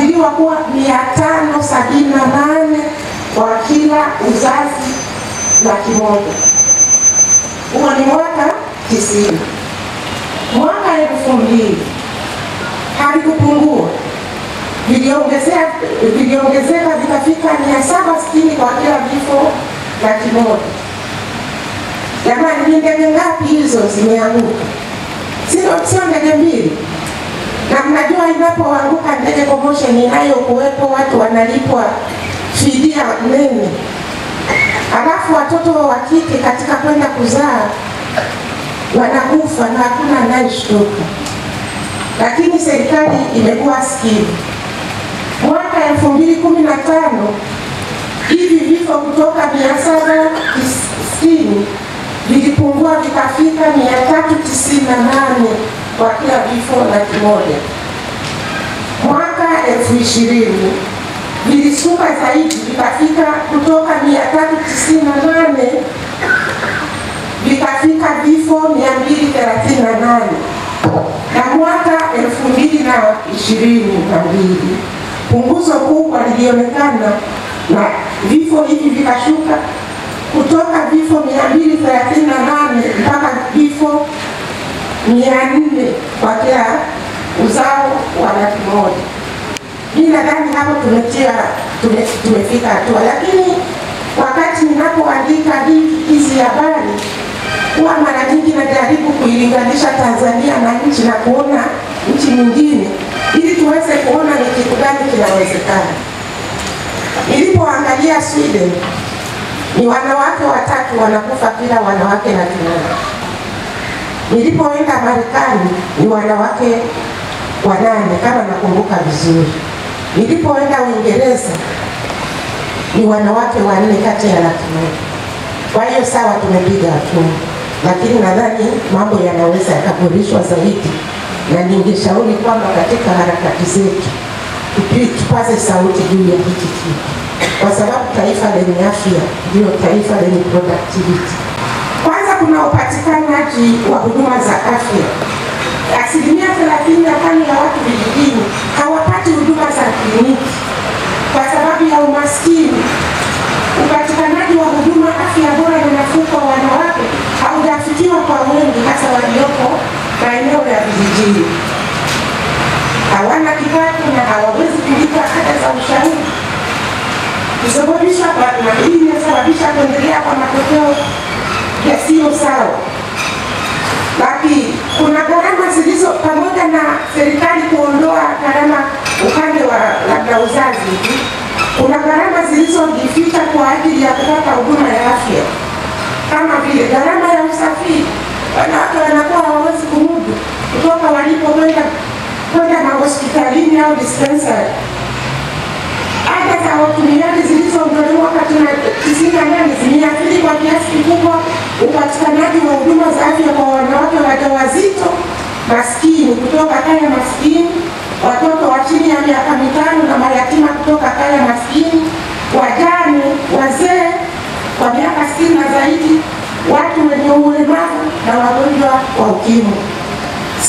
imekadiriwa kuwa 578 kwa kila uzazi laki moja. Huo ni mwaka 90. Mwaka 2000 havikupungua, viliongezeka vikafika 760 kwa kila vifo laki moja. Jamani, ni ndege ngapi hizo zimeanguka? Sio ndege mbili. Na mnajua inapoanguka ndege commotion inayokuwepo, watu wanalipwa fidia nene. Alafu watoto wa kike katika kwenda kuzaa wanakufa na hakuna anayeshtuka. Lakini serikali imekuwa sikivu. Mwaka 2015 hivi vifo kutoka 760 vilipungua vikafika 398 kwa kila vifo laki moja. Mwaka 2020 vilisuka zaidi vikafika kutoka 398 vikafika vifo 238. Na mwaka 2022 punguzo kubwa lilionekana na vifo hivi vikashuka kutoka vifo 238 mpaka vifo 400 kwa kila uzao wa laki moja. Mimi nadhani hapo tumefika hatua, lakini wakati ninapoandika hizi habari huwa mara nyingi najaribu kuilinganisha Tanzania na nchi na kuona nchi nyingine ili tuweze kuona ni kitu gani kinawezekana. Nilipoangalia Sweden ni wanawake 3 wanakufa kila wanawake laki moja. Nilipoenda Marekani ni wanawake 8 kama nakumbuka vizuri. Nilipoenda Uingereza ni wanawake 4 kati ya laki moja. Kwa hiyo sawa, tumepiga hatua, lakini nadhani mambo yanaweza yakaboreshwa zaidi, na ningeshauri kwamba katika harakati zetu tupaze sauti juu ya hiki kitu, kwa sababu taifa lenye afya ndio taifa lenye productivity. Kwanza kuna upatikanaji wa huduma za afya. 35% ya watu vijijini hawapati huduma za kliniki kwa sababu ya umaskini. Upatikanaji wa huduma afya bora na nafuu kwa wanawake haujafikiwa kwa wengi, hasa walioko maeneo ya vijijini. Hawana kipato na hawawezi kulipa ada za ushauri. Kusababisha na hii inasababisha kuendelea kwa matokeo yasiyo sawa. Lakini kuna gharama zilizo, pamoja na serikali kuondoa gharama upande wa labda uzazi, kuna gharama zilizojificha kwa ajili ya kupata huduma ya afya, kama vile gharama ya usafiri. Wanawake wanakuwa hawawezi kumudu kutoka walipo kwenda mahospitalini au dispensary. Ada za watumiaji zilizoondolewa wakati na 98 zimeathiri kwa kiasi kikubwa upatikanaji wa huduma za afya kwa wanawake wajawazito maskini kutoka kaya maskini, watoto wa chini ya miaka 5 na mayatima kutoka kaya maskini, wajane, wazee kwa miaka 60 na zaidi, watu wenye ulemavu na wagonjwa wa ukimwi.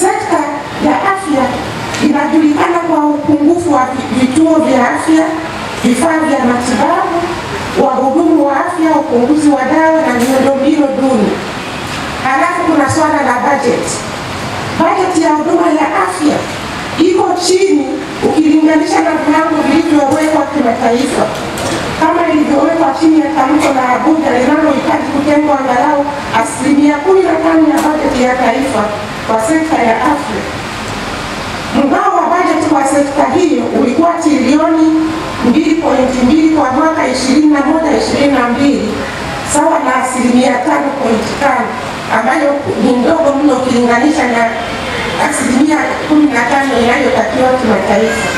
Sekta ya afya inajulikana kwa upungufu wa vituo vya afya, vifaa vya matibabu, wahudumu wa afya, upunguzi wa dawa na miundombinu duni. Halafu kuna swala la budget. Budget ya huduma ya afya iko chini ukilinganisha na viwango vilivyowekwa kimataifa, kama ilivyowekwa chini ya tamko la Abuja linalohitaji kutengwa angalau 15% ya budget ya taifa kwa sekta ya afya. Mgao wa bajeti kwa sekta hiyo ulikuwa trilioni 2.2 kwa mwaka 21-22, sawa na 5.5%, ambayo ni ndogo mno ukilinganisha na 15% inayotakiwa kimataifa.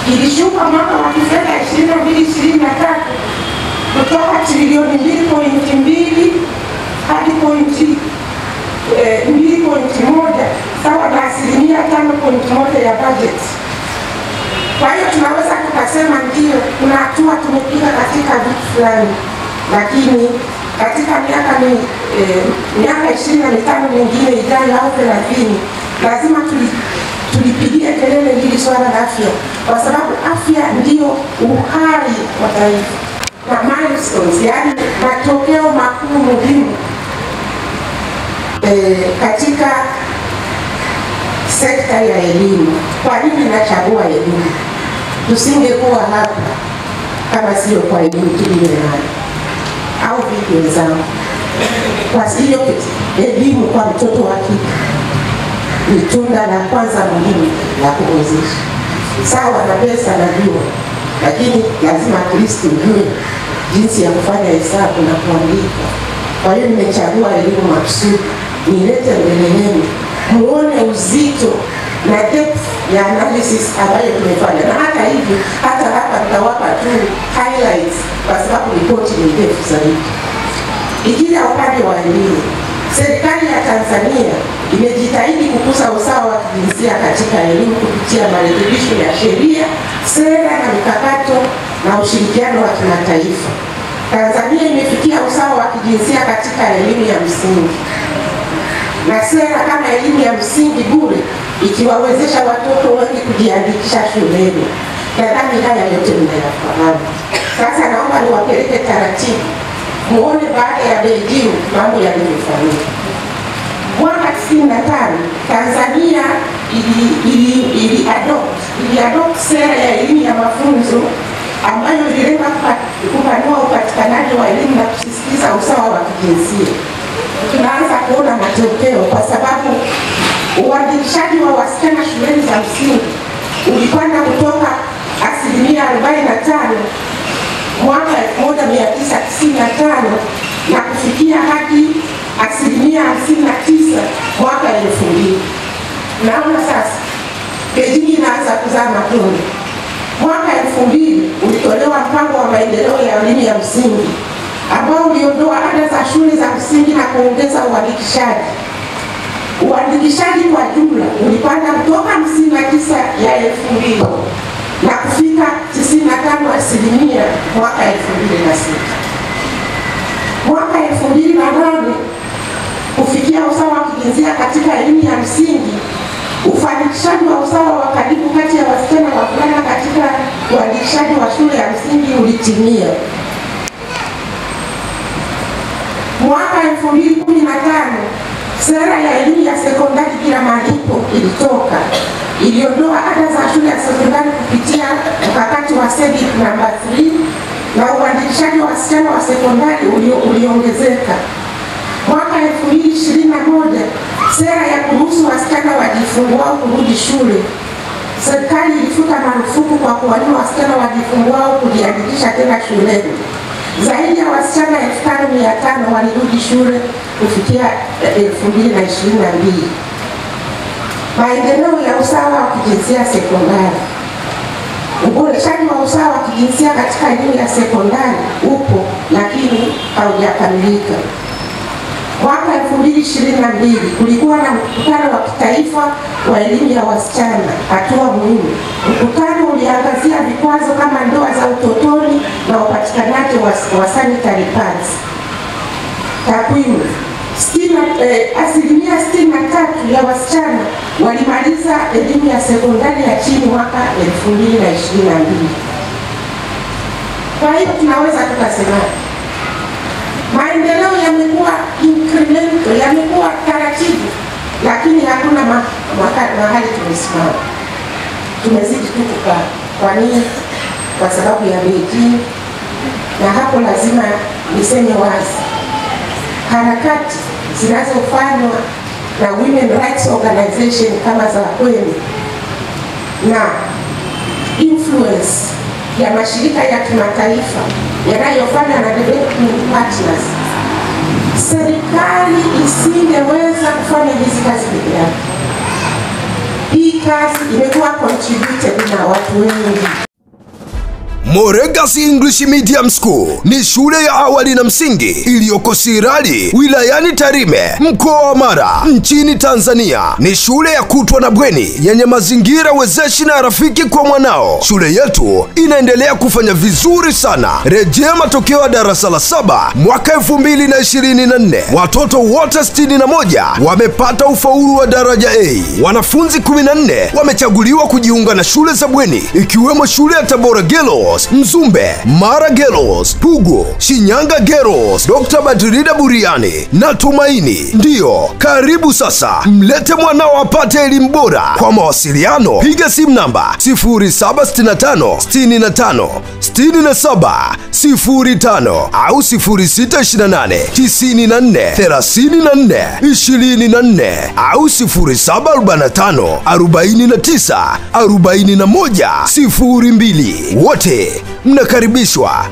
Ilishuka mwaka wa kifedha 22-23 kutoka trilioni 2.2 hadi 2.1, sawa na 5.1% ya budget. Kwa hiyo tunaweza tukasema ndio kuna hatua tumepiga katika vitu fulani, lakini katika miaka 25 mingine ijayo au 30 lazima tulipigia kelele hili swala la afya, kwa sababu afya ndio uhai wa taifa na milestones, yani matokeo makuu muhimu katika sekta ya elimu. Kwa nini nachagua elimu? Tusingekuwa hapa kama sio kwa elimu tuliyo nayo, au vipi wenzangu? Kwa hiyo elimu kwa mtoto wa kike ni tunda la kwanza muhimu la kuwezesha. Sawa na pesa najua, lakini lazima Kristo ujue jinsi ya kufanya hesabu na kuandika. Kwa hiyo nimechagua elimu maksudi nilete mbele yenu muone uzito na depth ya analysis ambayo tumefanya. Na hata hivi, hata hapa tutawapa tu highlights kwa sababu ripoti ni ndefu zaidi. Ikija upande wa elimu, serikali ya Tanzania imejitahidi kukuza usawa wa kijinsia katika elimu kupitia marekebisho ya sheria, sera na mikakato na ushirikiano wa kimataifa. Tanzania imefikia usawa wa kijinsia katika elimu ya msingi, na sera kama elimu ya msingi bure ikiwawezesha watoto wengi kujiandikisha shuleni. Nadhani haya yote mnayafahamu. Sasa naomba niwapeleke taratibu muone baada ya Beijing mambo yalivyofanyika. Mwaka 95 Tanzania ili adopt sera ya elimu ya mafunzo ambayo ililenga kupanua upatikanaji wa elimu na kusisitiza usawa wa kijinsia. Tunaanza kuona matokeo kwa sababu uandikishaji wa wasichana shuleni za msingi ulipanda kutoka 45% mwaka 1995 na kufikia hadi 59% mwaka 2000. Naona sasa Beijing inaanza kuzaa matunda. Mwaka 2000 ulitolewa mpango wa maendeleo ya elimu ya msingi ambao uliondoa ada za shule za msingi na kuongeza uandikishaji. Uandikishaji kwa jumla ulipanda kutoka 59 ya 2000 na kufika 95% mwaka 2006. Mwaka 2008 kufikia usawa wa kijinsia katika elimu ya msingi, ufanikishaji wa usawa wa karibu kati ya wasichana na wavulana katika uandikishaji wa shule ya msingi ulitimia. Mwaka 2015 sera ya elimu ya sekondari bila malipo ilitoka, iliondoa ada za shule ya sekondari kupitia mkakati wa SEDIP namba 3 na uandikishaji wa wasichana wa sekondari uliongezeka. Mwaka 2021 sera ya kuruhusu wasichana wajifunguao kurudi shule, serikali ilifuta marufuku kwa kuwanyima wasichana wajifunguao kujiandikisha tena shuleni. Zaidi ya wasichana 5,500 walirudi shule kufikia 2022. Maendeleo ya usawa wa kijinsia sekondari. Uboreshaji wa usawa wa kijinsia katika elimu ya sekondari upo lakini haujakamilika. Mwaka 2022 kulikuwa na mkutano wa kitaifa wa elimu ya wasichana, hatua muhimu. Mkutano uliangazia vikwazo kama ndoa za utotoni na upatikanaji wa sanitary pads. Takwimu: 63% ya wasichana walimaliza elimu ya sekondari ya chini mwaka 2022. Kwa hiyo tunaweza tukasema maendeleo yamekuwa incremental, yamekuwa taratibu, lakini hakuna mahali tumesimama. Tumezidi tu kukaa. Kwa nini? Kwa sababu ya Beijing. Na hapo lazima niseme wazi, harakati zinazofanywa na women rights organization kama za kweli na influence ya mashirika ya kimataifa yanayofanya na development partners, serikali isingeweza kufanya hizi kazi peke yake. Hii kazi imekuwa contributed na watu wengi. Moregas English Medium School ni shule ya awali na msingi iliyoko Sirari, wilayani Tarime, mkoa wa Mara, nchini Tanzania. Ni shule ya kutwa na bweni yenye mazingira wezeshi na rafiki kwa mwanao. Shule yetu inaendelea kufanya vizuri sana. Rejea matokeo ya darasa la 7 mwaka 2024. Watoto wote 61 wamepata ufaulu wa daraja A. Wanafunzi 14 wamechaguliwa kujiunga na shule za bweni, ikiwemo shule ya Tabora Girls, Mzumbe, Mara Girls, Pugu, Shinyanga Girls, Dr. Badrida Buriani na Tumaini. Ndiyo, karibu sasa, mlete mwanao apate elimu bora. Kwa mawasiliano, piga simu namba 0765 65 67 05 au 0628 94 34 24 au 0745 49 41 02. Wote mnakaribishwa.